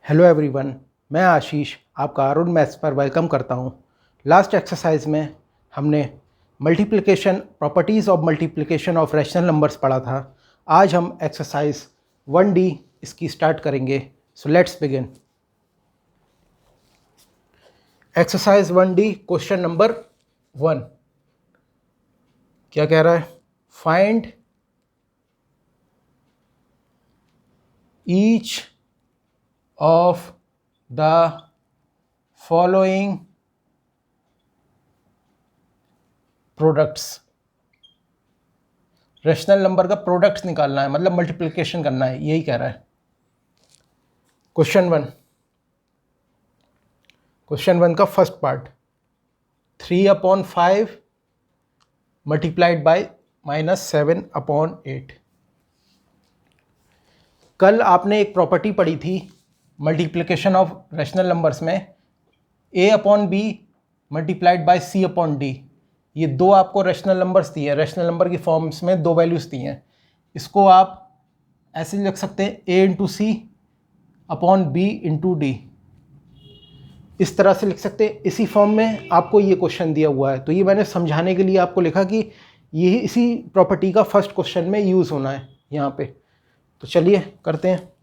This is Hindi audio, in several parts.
हेलो एवरीवन, मैं आशीष आपका अरुण मैथ्स पर वेलकम करता हूं। लास्ट एक्सरसाइज में हमने multiplication properties of multiplication of rational numbers पढ़ा था। आज हम एक्सरसाइज 1D इसकी स्टार्ट करेंगे। So let's begin. Exercise 1D question number 1 क्या कह रहा है? Find each of the following products। Rational number का प्रोडक्ट्स निकालना है, मतलब मल्टीप्लिकेशन करना है, यही कह रहा है। क्वेश्चन वन का फर्स्ट पार्ट 3/5 मल्टीप्लाइड बाय -7/8। कल आपने एक प्रॉपर्टी पढ़ी थी मल्टीप्लिकेशन ऑफ रैशनल नंबर्स में, a/b मल्टीप्लाइड बाय c/d। ये दो आपको रैशनल नंबर्स दिए हैं, रैशनल नंबर की फॉर्म्स में दो वैल्यूज़ दी हैं। इसको आप ऐसे लिख सकते हैं a/c/b/d, इस तरह से लिख सकते हैं। इसी फॉर्म में आपको ये क्वेश्चन दिया हुआ है, तो ये मैंने समझाने के लिए आपको लिखा कि ये इसी प्रॉपर्टी का फर्स्ट क्वेश्चन में यूज़ होना है यहाँ पे। तो चलिए करते हैं।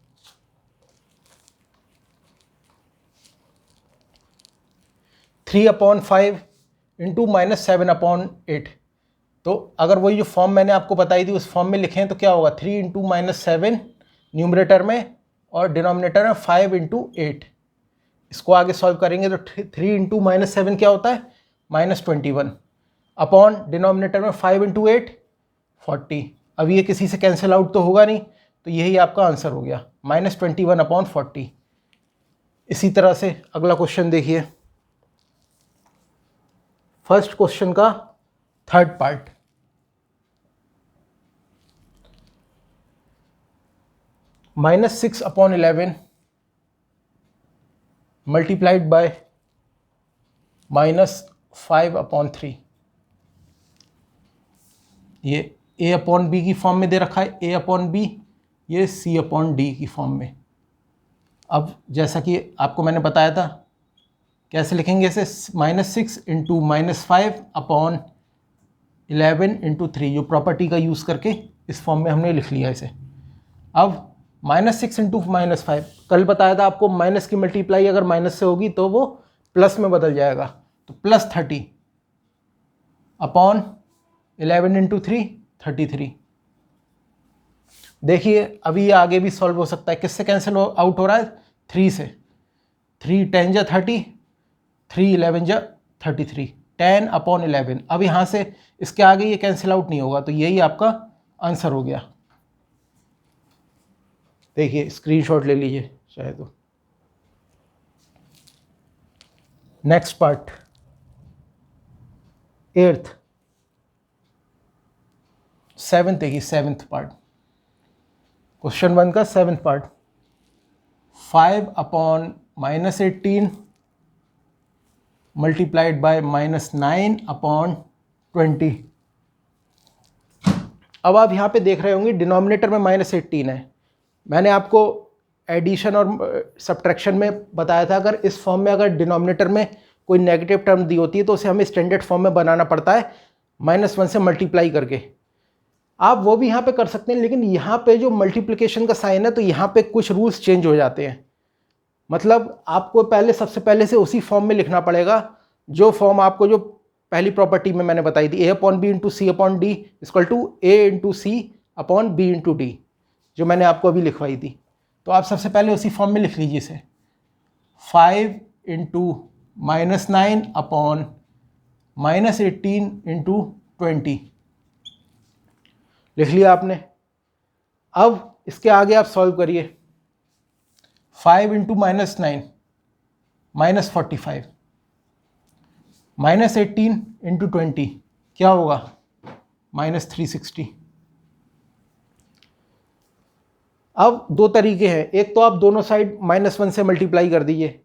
3/5 इंटू -7/8। तो अगर वही जो फॉर्म मैंने आपको बताई थी उस फॉर्म में लिखें तो क्या होगा? 3 इंटू -7 न्यूमरेटर में और डिनोमिनेटर में 5 इंटू 8। इसको आगे सॉल्व करेंगे तो 3 इंटू -7 क्या होता है? -21 अपॉन डिनोमिनेटर में 5 इंटू 8 40। अब ये किसी से कैंसिल आउट तो होगा नहीं, तो यही आपका आंसर हो गया -21/40। इसी तरह से अगला क्वेश्चन देखिए, फर्स्ट क्वेश्चन का थर्ड पार्ट। -6/11 multiplied by -5/3। ये a/b की फॉर्म में दे रखा है, a/b, ये c/d की फॉर्म में। अब जैसा कि आपको मैंने बताया था, कैसे लिखेंगे इसे? -6 इंटू -5/11 इंटू 3, जो प्रॉपर्टी का यूज़ करके इस फॉर्म में हमने लिख लिया इसे। अब -6 इंटू -5, कल बताया था आपको माइनस की मल्टीप्लाई अगर माइनस से होगी तो वो प्लस में बदल जाएगा, तो +30 अपॉन 11 इंटू 3 33। देखिए अभी ये आगे भी सॉल्व हो सकता है। किससे कैंसिल आउट हो रहा है? 3 से। 3 10 जा 30, 3 11 जा 33, 10/11। अब यहाँ से इसके आगे ये कैंसिल आउट नहीं होगा, तो यही आपका आंसर हो गया। देखिए स्क्रीनशॉट ले लीजिए चाहे तो। नेक्स्ट पार्ट 7th देखिए, 7th पार्ट, क्वेश्चन 1 का 7th पार्ट 5/-18 मल्टीप्लाइड बाय -9/20। अब आप यहाँ पे देख रहे होंगे डिनोमिनेटर में -18 है। मैंने आपको एडिशन और सब्ट्रैक्शन में बताया था, अगर इस फॉर्म में अगर डिनोमिनेटर में कोई नेगेटिव टर्म दी होती है तो उसे हमें स्टैंडर्ड फॉर्म में बनाना पड़ता है -1 से मल्टीप्लाई करके। आप वो भी यहाँ पे कर सकते हैं, लेकिन यहाँ पे जो मल्टीप्लिकेशन का साइन है तो यहाँ पे कुछ रूल्स चेंज हो जाते हैं। मतलब आपको सबसे पहले से उसी फॉर्म में लिखना पड़ेगा जो फॉर्म आपको जो पहली प्रॉपर्टी में मैंने बताई थी, a/b into c/d equal to a into c/b into d, जो मैंने आपको अभी लिखवाई थी। तो आप सबसे पहले उसी फॉर्म में लिख लीजिए इसे। 5 इंटू -9 अपॉन -18 इंटू 20 लिख लिया आपने। अब इसके आगे आप सॉल्व करिए। 5 इंटू -9 -45, -18 इंटू 20 क्या होगा? -360। अब दो तरीके हैं, एक तो आप दोनों साइड -1 से मल्टीप्लाई कर दीजिए।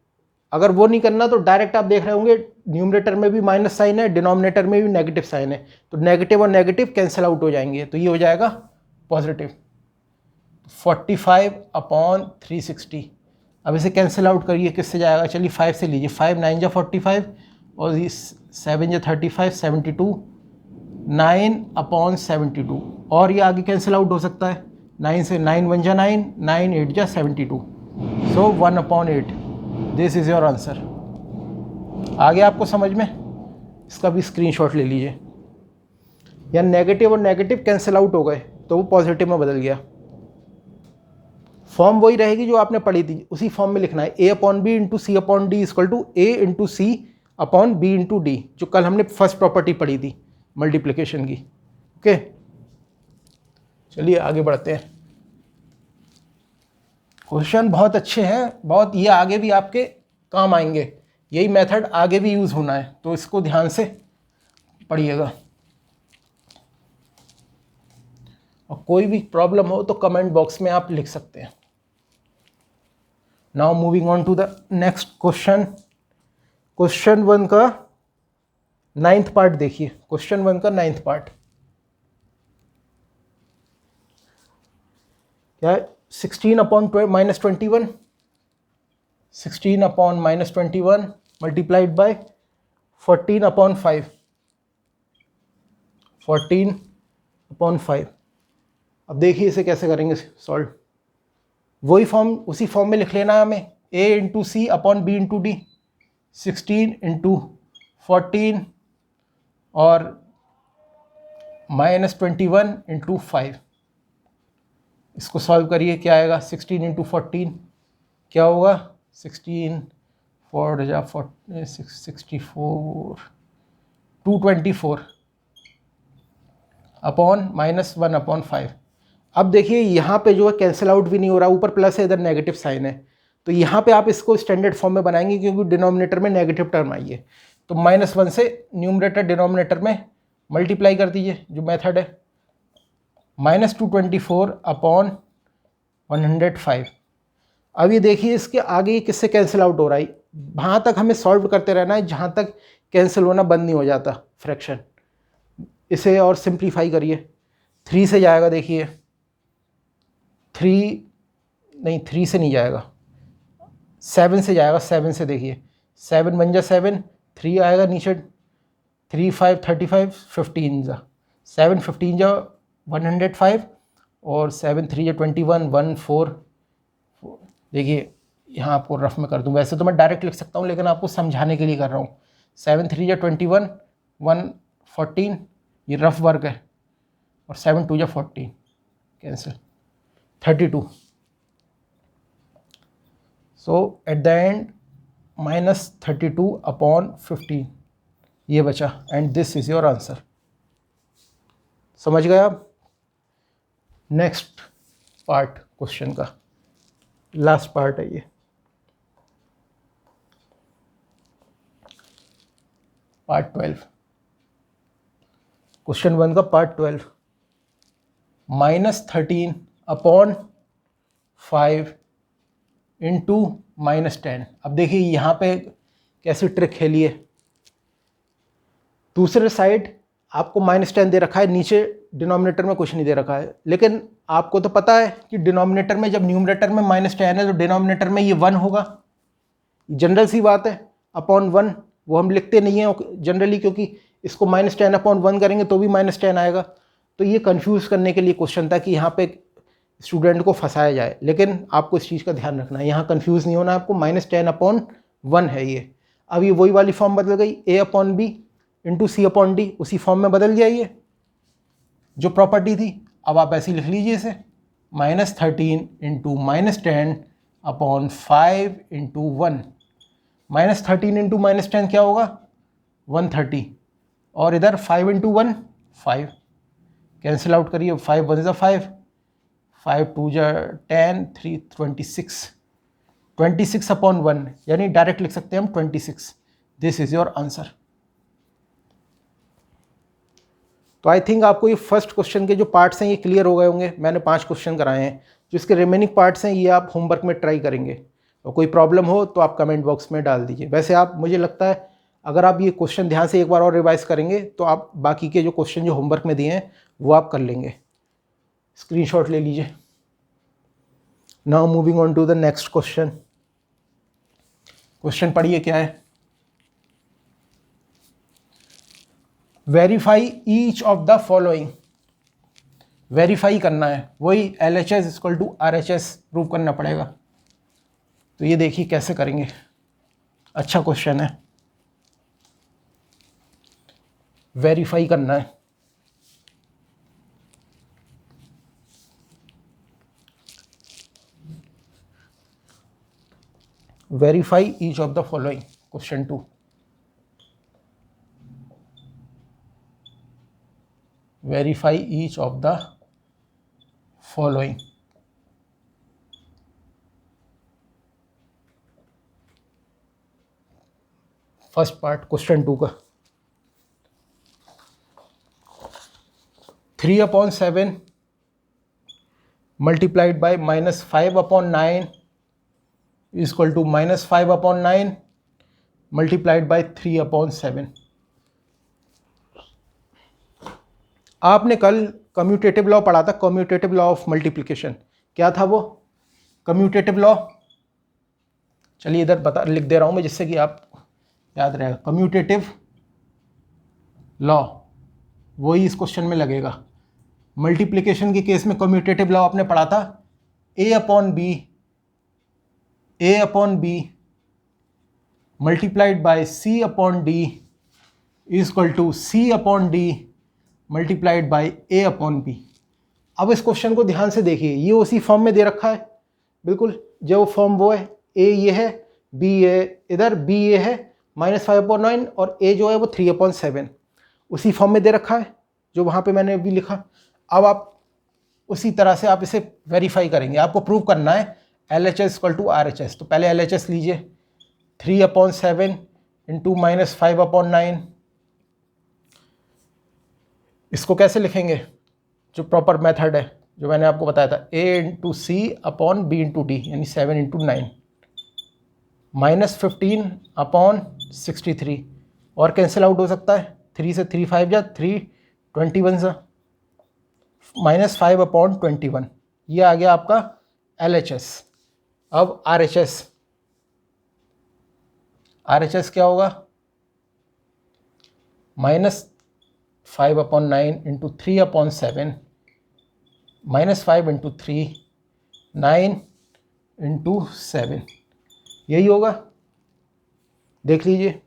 अगर वो नहीं करना तो डायरेक्ट आप देख रहे होंगे न्यूमरेटर में भी माइनस साइन है, डिनोमिनेटर में भी नेगेटिव साइन है, तो नेगेटिव और नेगेटिव कैंसिल आउट हो जाएंगे, तो ये हो जाएगा पॉजिटिव। 45/360। अब इसे कैंसिल आउट करिए, किससे जाएगा, चलिए 5 से लीजिए, 5 9 जा 45 और 7 जा 35, 72, 9/72 और ये आगे कैंसिल आउट हो सकता है, 9 से 9 1 जा 9, 9 8 जा 72, सो 1/8। This is your answer. आगे आपको समझ में, इसका भी स्क्रीनशॉट ले लीजिए। या नेगेटिव और नेगेटिव कैंसिल आउट हो गए तो वो पॉजिटिव में बदल गया। फॉर्म वही रहेगी जो आपने पढ़ी थी, उसी फॉर्म में लिखना है, A/B into C/D equal to A into C/B into D, जो कल हमने फर्स्ट प्रॉपर्टी पढ़ी थी मल्टीप्लिकेशन की। ओके, चलिए आगे बढ़ते हैं। क्वेश्चन बहुत अच्छे हैं, बहुत, ये आगे भी आपके काम आएंगे, यही मेथड आगे भी यूज़ होना है, तो इसको ध्यान से पढ़िएगा। और कोई भी प्रॉब्लम हो तो कमेंट बॉक्स में आप लिख सकते हैं। Now moving on to the next question. Question 1 का 9th पार्ट देखिए। क्वेश्चन 1 का 9th पार्ट क्या है, 16/-21, 16/-21 मल्टीप्लाइड बाय 14/5, 14/5। अब देखिए इसे कैसे करेंगे सॉल्व। वही फॉर्म, उसी फॉर्म में लिख लेना है हमें, A into C/B into D, 16 into 14 और -21 इंटू 5। इसको सॉल्व करिए, क्या आएगा, 16 इंटू 14 क्या होगा, 16 4 जा 64, 224 अपॉन -1/5। अब देखिए यहाँ पे जो है कैंसिल आउट भी नहीं हो रहा, ऊपर प्लस है, इधर नेगेटिव साइन है, तो यहाँ पे आप इसको स्टैंडर्ड फॉर्म में बनाएंगे क्योंकि डिनोमिनेटर में नेगेटिव टर्म आई है। तो -1 से न्यूमरेटर डिनोमिनेटर में मल्टीप्लाई कर दीजिए, जो मेथड है, -224 अपॉन 105। अब ये देखिए इसके आगे किससे कैंसिल आउट हो रहा है, वहाँ तक हमें सॉल्व करते रहना है जहाँ तक कैंसिल होना बंद नहीं हो जाता फ्रैक्शन। इसे और सिंप्लीफाई करिए, 3 से जाएगा, देखिए 3 से नहीं जाएगा, 7 से जाएगा, 7 से देखिए, 7 1 जा 7, 3 आएगा नीचे, 3 5 35, 15 जा 7, 15 जा 105 और 7 3 जा 21, 1 4। देखिए यहाँ आपको रफ में कर दूँ, वैसे तो मैं डायरेक्ट लिख सकता हूँ लेकिन आपको समझाने के लिए कर रहा हूँ। 7 3 जा 21, 1 14, ये रफ वर्क है, और 7 2 जा 14 cancel, 32। So at the end -32/15 ये बचा, and this is your answer. समझ गए आप। नेक्स्ट पार्ट क्वेश्चन का लास्ट पार्ट है ये, पार्ट 12। क्वेश्चन 1 का पार्ट 12, -13/5 इंटू -10। अब देखिए यहाँ पे कैसी ट्रिक खेली है, दूसरे साइड आपको -10 दे रखा है, नीचे डिनोमिनेटर में कुछ नहीं दे रखा है, लेकिन आपको तो पता है कि डिनोमिनेटर में, जब न्यूमरेटर में -10 है तो डिनोमिनेटर में ये 1 होगा, जनरल सी बात है, अपॉन 1 वो हम लिखते नहीं हैं जनरली, क्योंकि इसको -10/1 करेंगे तो भी -10 आएगा। तो ये कंफ्यूज करने के लिए क्वेश्चन था कि यहाँ पे स्टूडेंट को फंसाया जाए, लेकिन आपको इस चीज़ का ध्यान रखना है, यहाँ कंफ्यूज नहीं होना आपको, -10/1 है ये। अब ये वही वाली फॉर्म बदल गई, A/B इंटू C/D, उसी फॉर्म में बदल गया ये जो प्रॉपर्टी थी। अब आप ऐसे ही लिख लीजिए इसे, -13 इंटू -10/5 इंटू 1। -13 इंटू -10 क्या होगा, 130, और इधर 5 इंटू 1 5, कैंसिल आउट करिए, 5 1 जा 5, 5 2 जा 10, 3 26, 26/1, यानी डायरेक्ट लिख सकते हैं हम 26। This is your answer. तो आई थिंक आपको ये फर्स्ट क्वेश्चन के जो पार्ट्स हैं ये क्लियर हो गए होंगे। मैंने 5 क्वेश्चन कराए हैं, जो इसके रिमेनिंग पार्ट्स हैं ये आप होमवर्क में ट्राई करेंगे, और कोई प्रॉब्लम हो तो आप कमेंट बॉक्स में डाल दीजिए। वैसे आप, मुझे लगता है अगर आप ये क्वेश्चन ध्यान से एक बार और रिवाइज करेंगे तो आप बाकी के जो क्वेश्चन जो होमवर्क में दिए हैं वो आप कर लेंगे। स्क्रीनशॉट ले लीजिए। Now moving on to the next question. Question पढ़िए क्या है। Verify each of the following, verify करना है, वही LHS equal to RHS prove करना पड़ेगा। तो ये देखिए कैसे करेंगे, अच्छा क्वेश्चन है, वेरीफाई करना है। Verify each of the following, question 2। Verify each of the following. First part question 2 का, 3/7 multiplied by -5/9 equal to -5/9 multiplied by 3/7। आपने कल कम्यूटेटिव लॉ पढ़ा था, कम्यूटेटिव लॉ ऑफ मल्टीप्लिकेशन। क्या था वो कम्यूटेटिव लॉ? चलिए इधर लिख दे रहा हूं मैं जिससे कि आप याद रहेगा। कम्यूटेटिव लॉ वही इस क्वेश्चन में लगेगा। मल्टीप्लिकेशन के केस में कम्यूटेटिव लॉ आपने पढ़ा था, a upon b multiplied by c/d equal to c/d multiplied by a/b। अब इस क्वेश्चन को ध्यान से देखिए, ये उसी फॉर्म में दे रखा है, बिल्कुल जो फॉर्म वो है, a ये है, b ये इधर, b ये है -5/9 और a जो है वो 3/7, उसी फॉर्म में दे रखा है जो वहाँ पे मैंने अभी लिखा। अब आप उसी तरह से आप इसे वेरीफाई करेंगे। आपको प्रूव करना है LHS इक्वल टू RHS। तो पहले LHS लीजिए, 3/7 इंटू -5/9। इसको कैसे लिखेंगे? जो प्रॉपर मेथड है जो मैंने आपको बताया था, a into C upon b into D, यानी 7 इंटू 9 -15/63 और कैंसिल आउट हो सकता है, 3 से 3 5 जा 3 21 जा -5/21। ये आ गया आपका LHS। अब RHS क्या होगा? -5/9 इंटू 3/7 -5 इंटू 3 9 इंटू 7, यही होगा, देख लीजिए।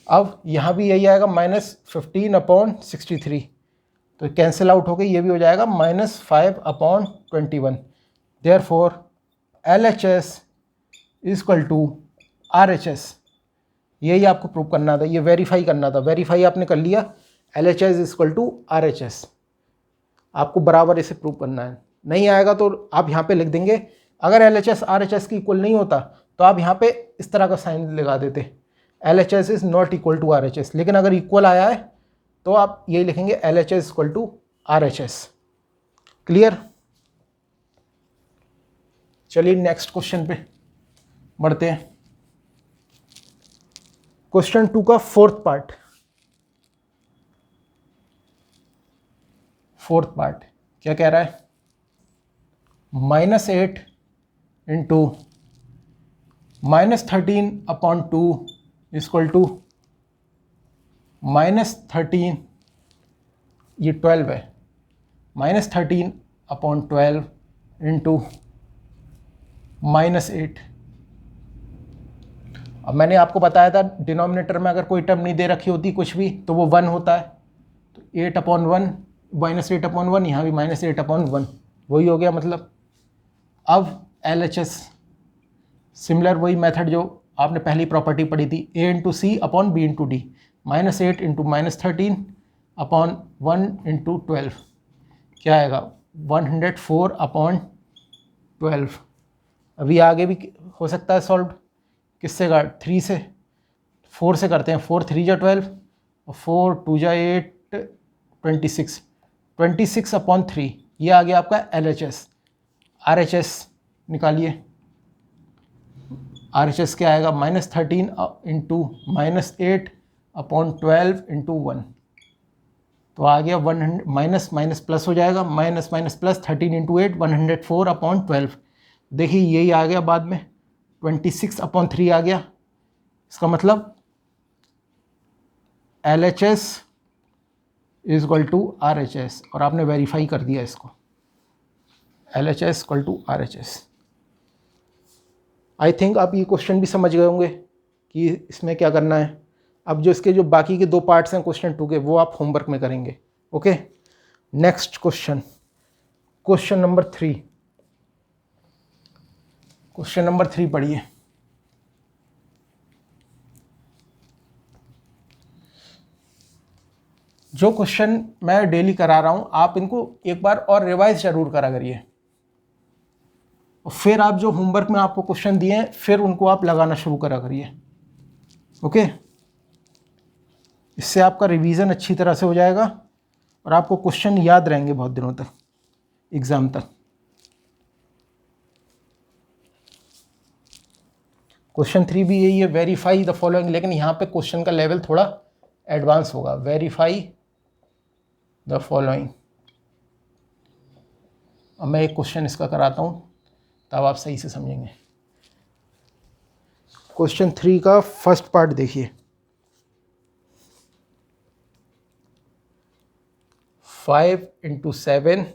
अब यहाँ भी यही आएगा -15/63, तो कैंसिल आउट हो गई, ये भी हो जाएगा -5/21। Therefore LHS equal to RHS। यही आपको प्रूव करना था, ये वेरीफाई करना था। वेरीफाई आपने कर लिया, LHS इक्वल टू RHS। आपको बराबर इसे प्रूव करना है। नहीं आएगा तो आप यहाँ पे लिख देंगे, अगर LHS RHS की इक्वल नहीं होता तो आप यहाँ पे इस तरह का साइन लगा देते, LHS is not equal to RHS। लेकिन अगर इक्वल आया है तो आप यही लिखेंगे, LHS equal to RHS। Clear? चलिए नेक्स्ट क्वेश्चन पे बढ़ते हैं। क्वेश्चन 2 का फोर्थ पार्ट क्या कह रहा है? -8 इंटू -13/2 इक्वल टू -13, ये 12 है, -13/12 इंटू -8। अब मैंने आपको बताया था डिनोमिनेटर में अगर कोई टर्म नहीं दे रखी होती कुछ भी तो वो 1 होता है, तो 8/1 -8/1, यहाँ भी -8/1, वही हो गया मतलब। अब LHS सिमिलर वही मेथड जो आपने पहली प्रॉपर्टी पढ़ी थी, a into C upon b into D, -8 into -13/1 into 12, क्या आएगा? 104/12। अभी आगे भी हो सकता है सॉल्व, किससे का? 3 से 4 से करते हैं, 4 3 जा 12 और 4 2 जा 8 26/3, ये आ गया आपका LHS। RHS निकालिए, RHS क्या आएगा? -13 इंटू -8/12 इंटू 1, तो आ गया 100 माइनस प्लस हो जाएगा, -+13 इंटू 8 104/12। देखिए यही आ गया बाद में 26/3 आ गया। इसका मतलब LHS is equal to RHS, और आपने वेरीफाई कर दिया इसको, LHS equal to RHS। I think आप ये क्वेश्चन भी समझ गए होंगे कि इसमें क्या करना है। अब जो इसके जो बाकी के 2 पार्ट्स हैं क्वेश्चन 2 के, वो आप होमवर्क में करेंगे। Okay, next question, question number 3। Question number 3 पढ़िए। जो क्वेश्चन मैं डेली करा रहा हूं, आप इनको एक बार और रिवाइज जरूर करा करिए, और फिर आप जो होमवर्क में आपको क्वेश्चन दिए हैं फिर उनको आप लगाना शुरू करा करिए। ओके, इससे आपका रिवीजन अच्छी तरह से हो जाएगा और आपको क्वेश्चन याद रहेंगे बहुत दिनों तक, एग्जाम तक। क्वेश्चन 3 भी यही है, वेरीफाई द फॉलोइंग, लेकिन यहाँ पे क्वेश्चन का लेवल थोड़ा एडवांस होगा। Verify the following. अब मैं एक क्वेश्चन इसका कराता हूँ तब आप सही से समझेंगे। क्वेश्चन 3 का फर्स्ट पार्ट देखिए। 5 × 7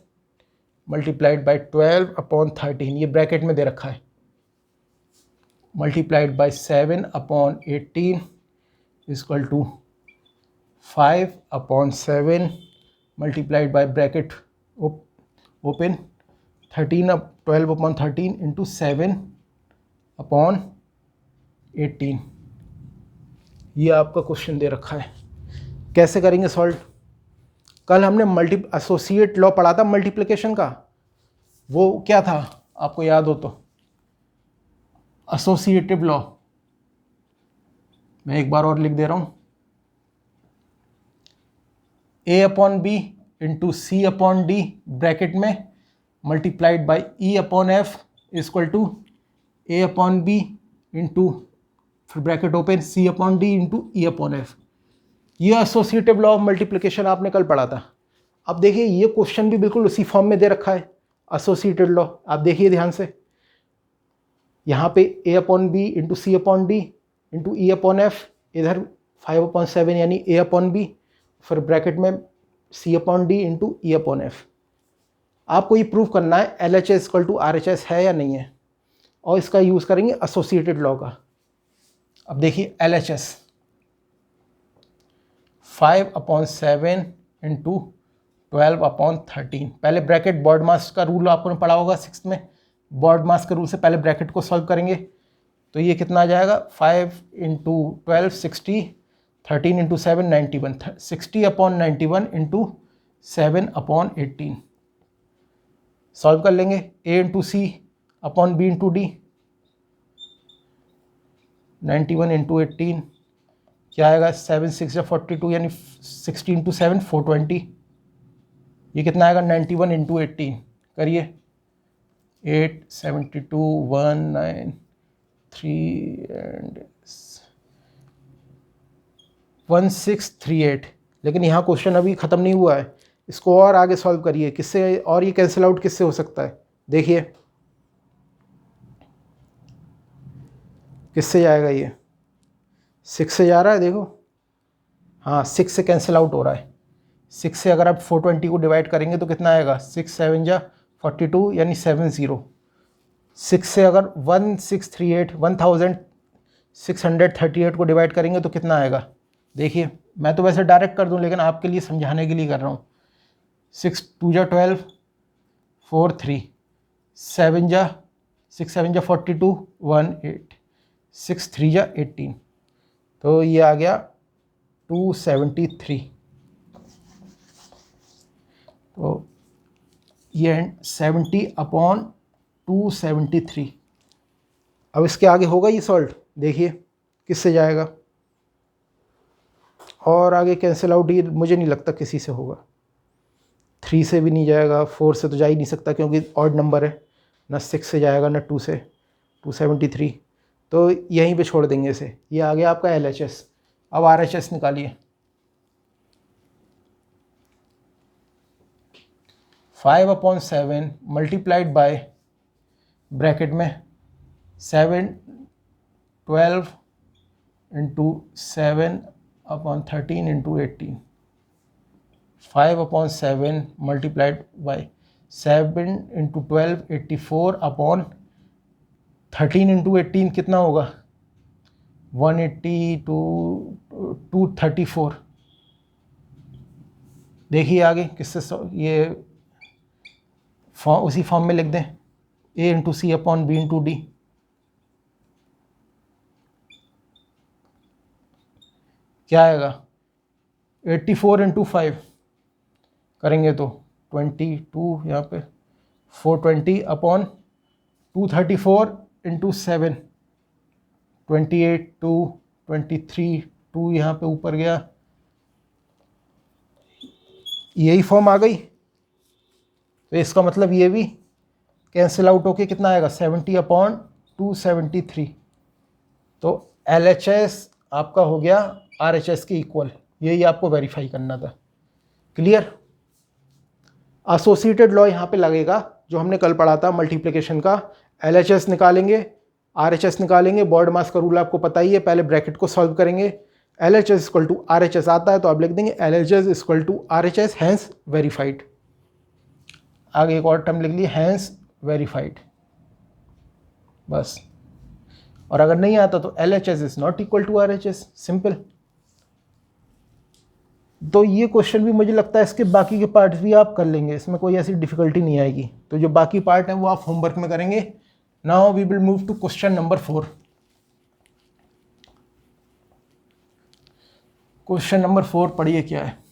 मल्टीप्लाइड बाई 12/13, ये ब्रैकेट में दे रखा है, multiplied by 7/18 equal to 5/7 multiplied by bracket open 12/13 into 7/18। ये आपका क्वेश्चन दे रखा है। कैसे करेंगे सॉल्व? कल हमने एसोसिएट लॉ पढ़ा था मल्टीप्लिकेशन का, वो क्या था आपको याद हो तो? Associative law. मैं एक बार और लिख दे रहा हूं, A/B इंटू C/D ब्रैकेट में multiplied by E/F equal to A/B into फिर bracket open C/D into E/F। ये एसोसिएटिव लॉ ऑफ मल्टीप्लिकेशन आपने कल पढ़ा था। अब देखिए ये क्वेश्चन भी बिल्कुल उसी फॉर्म में दे रखा है, एसोसिएटेड लॉ। आप देखिए ध्यान से, यहाँ पे A/B into C/D into E/F, इधर 5/7 यानी A/B, फिर ब्रैकेट में C/D इंटू E/F। आपको ये प्रूव करना है LHS इक्वल टू RHS है या नहीं है, और इसका यूज़ करेंगे एसोसिएटेड लॉ का। अब देखिए LHS 5/7 इंटू 12/13। पहले ब्रैकेट बॉड मास का रूल आपको पढ़ा होगा 6th में, बॉड मास के रूल से पहले ब्रैकेट को सॉल्व करेंगे। तो ये कितना आ जाएगा, 5 × 12 60, 13 × 7 91, 60/91 इंटू 7/18। सॉल्व कर लेंगे। A × C/B into D, 91 into 18 क्या आएगा, 7 × 6 = 42 यानी 60 इंटू 7 420। ये कितना आएगा, 91 इंटू 18 करिए, 8 72 1 9 3 एंड 1638। लेकिन यहाँ क्वेश्चन अभी ख़त्म नहीं हुआ है, इसको और आगे सॉल्व करिए। किससे, और ये कैंसिल आउट किससे हो सकता है? देखिए किससे जाएगा, ये 6 से जा रहा है, देखो। हाँ 6 से कैंसिल आउट हो रहा है। 6 से अगर आप 420 को डिवाइड करेंगे तो कितना आएगा, 6 7 जा 42 यानी 70। 6 से अगर 1638 को डिवाइड करेंगे तो कितना आएगा? देखिए मैं तो वैसे डायरेक्ट कर दूं, लेकिन आपके लिए समझाने के लिए कर रहा हूँ। 6 2 जा 12 4 3 7 जा 6 7 जा 42 1 8 6 3 जा 18, तो ये आ गया 273। तो ये 70/273। अब इसके आगे होगा ये सॉल्व, देखिए किससे जाएगा, और आगे कैंसिल आउट ये मुझे नहीं लगता किसी से होगा। 3 से भी नहीं जाएगा, 4 से तो जा ही नहीं सकता क्योंकि ऑड नंबर है, ना 6 से जाएगा ना 2 से, 273। तो यहीं पे छोड़ देंगे इसे। ये आ गया आपका LHS। अब RHS निकालिए। 5/7 मल्टीप्लाइड बाय ब्रैकेट में 7 12 into 7 upon 13 into 18, 5 upon 7 multiplied by 7 into 12 84 upon 13 into 18 कितना होगा 180 टू 234। देखिए आगे किससे ये फॉर्म उसी फॉर्म में लिख दें, a into C upon B into D. क्या आएगा 84 इंटू 5 करेंगे तो 22, यहाँ पे 420 अपॉन 234 इंटू 7, 28 2 23 2 यहाँ पे ऊपर गया, यही फॉर्म आ गई। तो इसका मतलब ये भी कैंसिल आउट होके कितना आएगा 70 अपॉन 273। तो LHS आपका हो गया RHS के इक्वल, यही आपको वेरीफाई करना था। क्लियर। एसोसिएटेड लॉ यहाँ पे लगेगा जो हमने कल पढ़ा था मल्टीप्लिकेशन का। LHS निकालेंगे, RHS निकालेंगे, बॉर्ड मास का रूल आपको पता ही है, पहले ब्रैकेट को सॉल्व करेंगे। LHS इक्वल टू RHS आता है तो आप लिख देंगे LHS equal to RHS hence verified. आगे एक और टर्म लिख ली हैंस वेरीफाइड, बस। और अगर नहीं आता तो LHS is not equal to RHS, simple. तो ये क्वेश्चन भी मुझे लगता है इसके बाकी के पार्ट्स भी आप कर लेंगे, इसमें कोई ऐसी डिफिकल्टी नहीं आएगी। तो जो बाकी पार्ट है वो आप होमवर्क में करेंगे। Now we will move to question number 4। Question number 4 पढ़िए क्या है।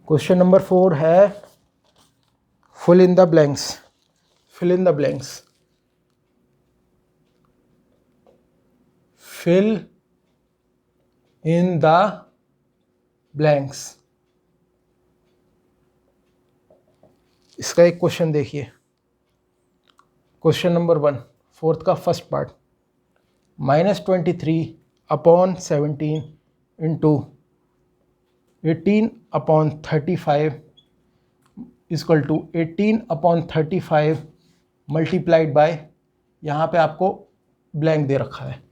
क्वेश्चन नंबर 4 है fill in the blanks. Fill in the blanks, fill in the blanks. इसका एक क्वेश्चन देखिए, क्वेश्चन नंबर 1, फोर्थ का first part, -23 upon 17 into 18 upon 35 equal to 18 upon 35 multiplied by, यहाँ पे आपको ब्लैंक दे रखा है।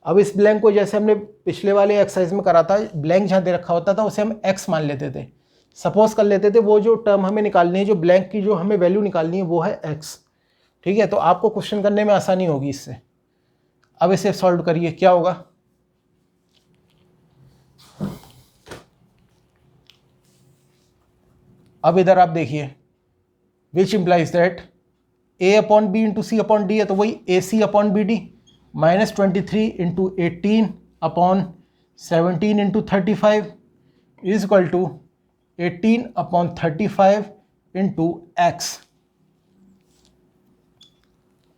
अब इस ब्लैंक को जैसे हमने पिछले वाले एक्सरसाइज में करा था, ब्लैंक जहाँ दे रखा होता था उसे हम x मान लेते थे। सपोज कर लेते थे वो जो टर्म हमें निकालनी है, जो ब्लैंक की जो हमें वैल्यू निकालनी है वो है x। ठीक है, तो आपको क्वेश्चन करने में आसानी होगी इससे। अब इसे सॉल्व करिए, क्या होगा। अब इधर आप देखिए, which implies that a upon B into C upon D है, तो वही AC upon B D. -23 into 18 upon 17 into 35 is equal to 18 upon 35 into x।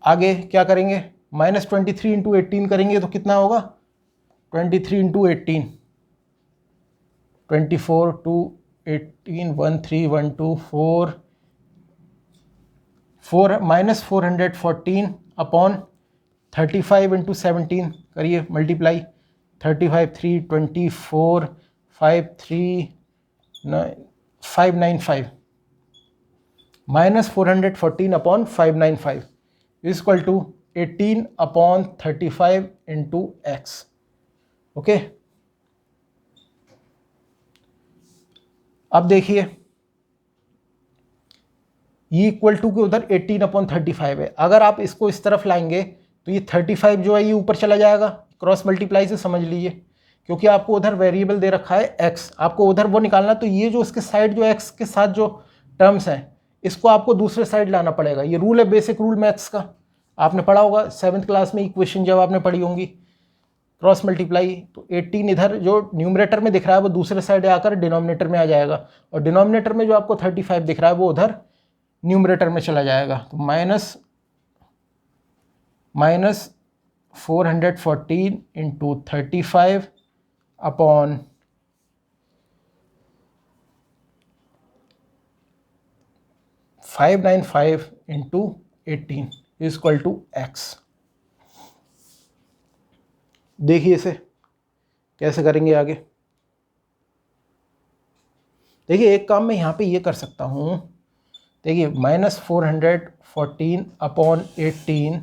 आगे क्या करेंगे, -23 इंटू 18 करेंगे तो कितना होगा 23 इंटू 18, 24 टू 18 13 12 4 -414 अपॉन 35 इंटू 17 करिए multiply, 35 3 24 5 3 595 -414 upon 595 is equal to 18 upon 35 into x। Okay, अब देखिए ये इक्वल टू के उधर 18 अपॉन 35 है। अगर आप इसको इस तरफ लाएंगे तो ये 35 जो है ये ऊपर चला जाएगा, क्रॉस मल्टीप्लाई से समझ लीजिए, क्योंकि आपको उधर वेरिएबल दे रखा है x, आपको उधर वो निकालना। तो ये जो उसके साइड जो x के साथ जो टर्म्स हैं इसको आपको दूसरे साइड लाना पड़ेगा। ये रूल है, बेसिक रूल मैथ्स का, आपने पढ़ा होगा 7th क्लास में इक्वेशन जब आपने पढ़ी होंगी, क्रॉस मल्टीप्लाई। तो 18 इधर जो न्यूमरेटर में दिख रहा है वो दूसरे साइड आकर डिनोमिनेटर में आ जाएगा, और डिनोमिनेटर में जो आपको 35 दिख रहा है वो उधर न्यूमरेटर में चला जाएगा। तो minus 414 into 35 upon 595 into 18 is equal to x। देखिए इसे कैसे करेंगे आगे। देखिए एक काम मैं यहाँ पे ये कर सकता हूँ, देखिए -414 अपॉन 18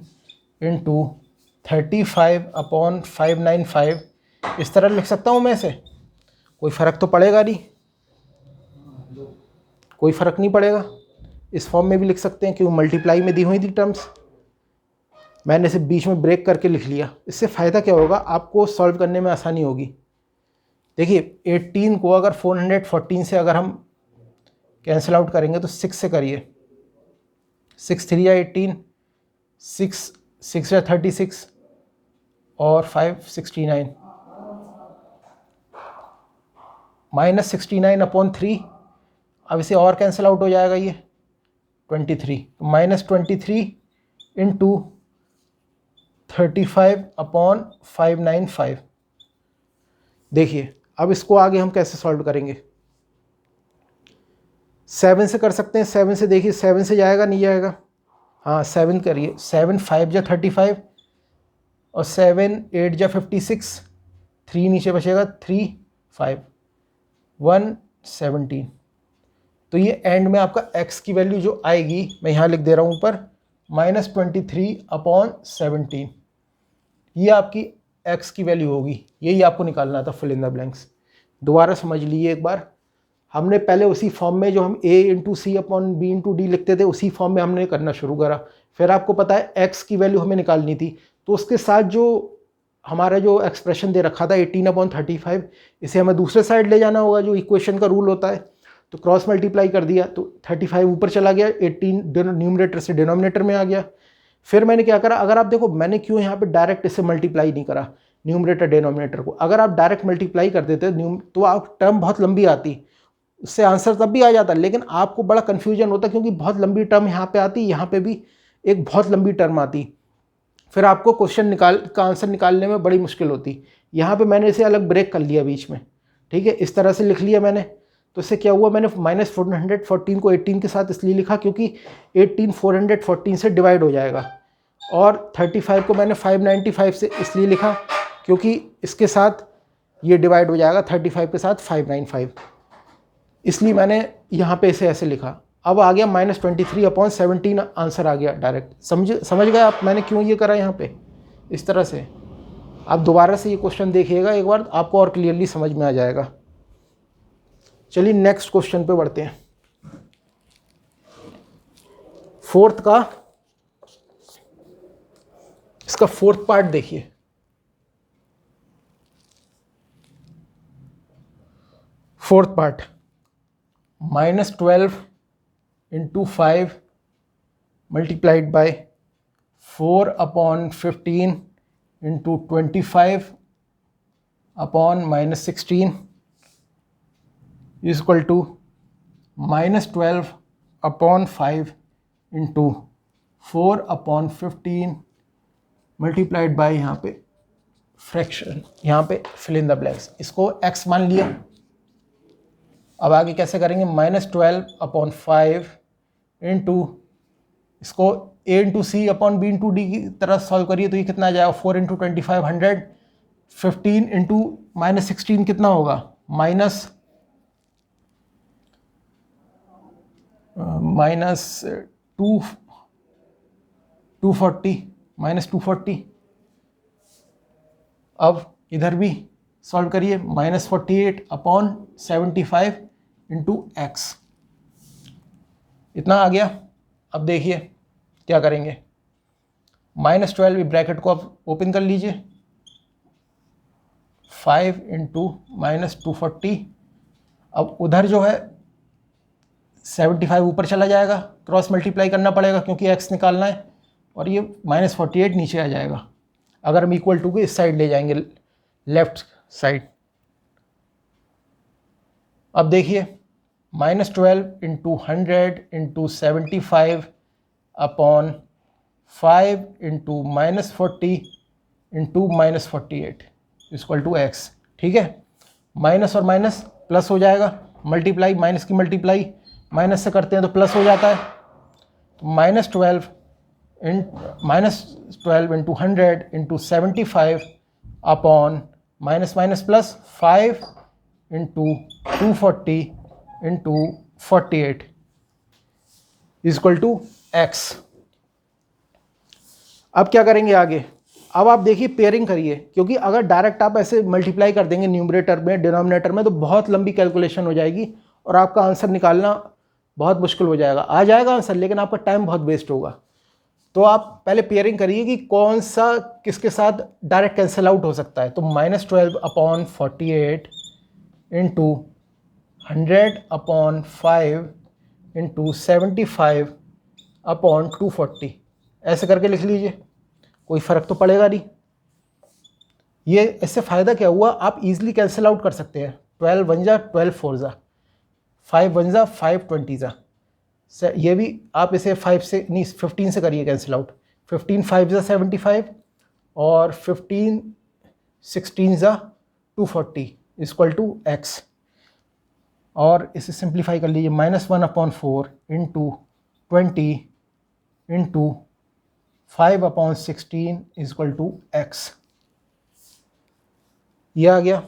इंटू 35 अपॉन 595, इस तरह लिख सकता हूँ मैं इसे। कोई फ़र्क तो पड़ेगा नहीं, कोई फ़र्क नहीं पड़ेगा। इस फॉर्म में भी लिख सकते हैं क्योंकि मल्टीप्लाई में दी हुई थी टर्म्स, मैंने इसे बीच में ब्रेक करके लिख लिया। इससे फ़ायदा क्या होगा, आपको सॉल्व करने में आसानी होगी। देखिए 18 को अगर 414 से अगर हम कैंसिल आउट करेंगे तो 6 से करिए, 6 3 या 18, 6 6 या 36 और 5 69, -69 अपॉन 3। अब इसे और कैंसिल आउट हो जाएगा ये 23, तो -23 इंटू 35 अपॉन 595। देखिए अब इसको आगे हम कैसे सॉल्व करेंगे, 7 से कर सकते हैं। 7 से देखिए 7 से जाएगा नहीं जाएगा, हाँ 7 करिए, 7 5 जा 35 और 7 8 जा 56, 3 नीचे बचेगा, 3 5 117। तो ये एंड में आपका x की वैल्यू जो आएगी, मैं यहाँ लिख दे रहा हूँ ऊपर, -23 अपॉन 17, ये आपकी x की वैल्यू होगी। यही आपको निकालना था, फिल इन द ब्लैंक्स। दोबारा समझ लीजिए एक बार, हमने पहले उसी फॉर्म में जो हम a into C upon B into D लिखते थे, उसी फॉर्म में हमने करना शुरू करा। फिर आपको पता है x की वैल्यू हमें निकालनी थी, तो उसके साथ जो हमारा जो एक्सप्रेशन दे रखा था 18/35, इसे हमें दूसरे साइड ले जाना होगा, जो इक्वेशन का रूल होता है। तो क्रॉस मल्टीप्लाई कर दिया तो 35 ऊपर चला गया, 18 न्यूमरेटर से डिनोमिनेटर में आ गया। फिर मैंने क्या करा, अगर आप देखो मैंने क्यों यहाँ पे डायरेक्ट इसे मल्टीप्लाई नहीं करा न्यूमरेटर डिनोमिनेटर को। अगर आप डायरेक्ट मल्टीप्लाई कर देते तो आप टर्म बहुत लंबी आती, उससे आंसर तब भी आ जाता, लेकिन आपको बड़ा कन्फ्यूजन होता क्योंकि बहुत लंबी टर्म यहाँ पे आती, यहाँ पे भी एक बहुत लंबी टर्म आती, फिर आपको क्वेश्चन का आंसर निकालने में बड़ी मुश्किल होती। यहाँ पे मैंने इसे अलग ब्रेक कर लिया बीच में, ठीक है, इस तरह से लिख लिया मैंने। तो इससे क्या हुआ, मैंने -414 को 18 के साथ इसलिए लिखा क्योंकि 18 414 से डिवाइड हो जाएगा, और 35 को मैंने 595 से इसलिए लिखा क्योंकि इसके साथ ये डिवाइड हो जाएगा 35 के साथ 595, इसलिए मैंने यहाँ पे इसे ऐसे लिखा। अब आ गया -23 अपॉन 17, आंसर आ गया डायरेक्ट। समझ गए आप मैंने क्यों ये करा यहाँ पे इस तरह से। आप दोबारा से ये क्वेश्चन देखिएगा एक बार, आपको और क्लियरली समझ में आ जाएगा। चलिए नेक्स्ट क्वेश्चन पे बढ़ते हैं। फोर्थ का, इसका फोर्थ पार्ट देखिए। Fourth part -12 into 5 multiplied by 4/15 into 25 upon -16 is equal to -12 upon 5 into 4/15 multiplied by यहाँ पे फ्रैक्शन, यहाँ पे फिल इन द ब्लैंक्स। इसको x मान लिया। अब आगे कैसे करेंगे, -12 अपॉन 5 इंटू इसको a into C upon b into D की तरह सॉल्व करिए तो ये कितना आ जाएगा, 4 इंटू 25 100, 15 इंटू -16 कितना होगा, -240। अब इधर भी सॉल्व करिए, -48 अपॉन 75 इंटू एक्स, इतना आ गया। अब देखिए क्या करेंगे, -12 ब्रैकेट को आप ओपन कर लीजिए, 5 इंटू -240। अब उधर जो है 75 ऊपर चला जाएगा, क्रॉस मल्टीप्लाई करना पड़ेगा क्योंकि x निकालना है, और ये -48 नीचे आ जाएगा अगर हम इक्वल टू को इस साइड ले जाएंगे, लेफ्ट साइड। अब देखिए -12 into 100 into 75 upon 5 into -40 into -48 equal to x, ठीक है। माइनस और माइनस प्लस हो जाएगा, मल्टीप्लाई माइनस की मल्टीप्लाई माइनस से करते हैं तो प्लस हो जाता है। तो -12 into 100 into 75 upon minus minus plus 5 into 240 into 48 equal to x. अब क्या करेंगे आगे? अब आप देखिए पेयरिंग करिए, क्योंकि अगर डायरेक्ट आप ऐसे मल्टीप्लाई कर देंगे न्यूमरेटर में डिनोमिनेटर में तो बहुत लंबी कैलकुलेशन हो जाएगी और आपका आंसर निकालना बहुत मुश्किल हो जाएगा। आ जाएगा आंसर लेकिन आपका टाइम बहुत वेस्ट होगा। तो आप पहले पेयरिंग करिए कि कौन सा किसके साथ डायरेक्ट कैंसिल आउट हो सकता है। तो -12 upon 48 into 100 upon 5 into 75 upon 240 ऐसे करके लिख लीजिए, कोई फ़र्क तो पड़ेगा नहीं। ये इससे फ़ायदा क्या हुआ, आप इजीली कैंसिल आउट कर सकते हैं। 12 1 जा 12 4 जा 5 1 जा 5 20 जा। ये भी आप इसे 5 से नहीं 15 से करिए कैंसिल आउट। 15 5 जा 75 और 15 16 जा 240 इक्वल टू एक्स। और इसे सिंप्लीफाई कर लीजिए, -1 upon 4 into 20 into 5 upon 16 equal to x. ये आ गया।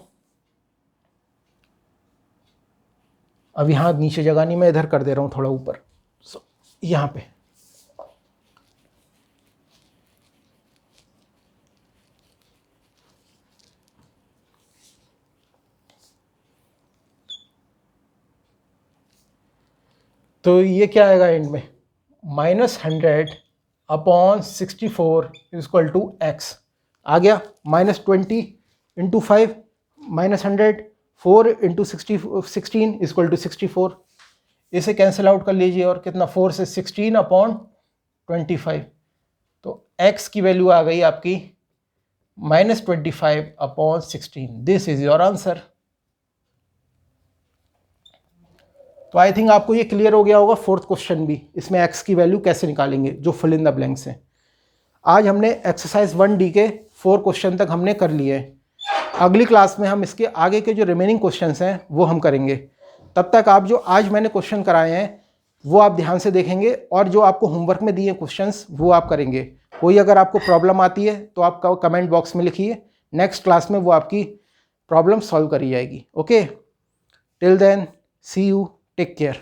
अब यहाँ नीचे जगह नहीं, मैं इधर कर दे रहा हूँ थोड़ा ऊपर, यहाँ पे। तो ये क्या आएगा एंड में, -100 अपॉन 64 इक्वल टू एक्स आ गया। -20 इंटू 5 -100 4 इंटू 16 इक्वल टू 64। इसे कैंसिल आउट कर लीजिए और कितना 4 से 16 अपॉन 25। तो x की वैल्यू आ गई आपकी -25 upon 16। This is your answer. तो आई थिंक आपको ये क्लियर हो गया होगा। फोर्थ क्वेश्चन भी, इसमें x की वैल्यू कैसे निकालेंगे, जो फिल इन द ब्लैंक्स है। आज हमने एक्सरसाइज 1D के 4 क्वेश्चन तक हमने कर लिए। अगली क्लास में हम इसके आगे के जो रिमेनिंग क्वेश्चंस हैं वो हम करेंगे। तब तक आप जो आज मैंने क्वेश्चन कराए हैं वो आप ध्यान से देखेंगे और जो आपको होमवर्क में दिए क्वेश्चंस वो आप करेंगे। कोई अगर आपको प्रॉब्लम आती है तो आप कमेंट बॉक्स में लिखिए, नेक्स्ट क्लास में वो आपकी प्रॉब्लम सॉल्व करी जाएगी। Okay, till then see you, take care.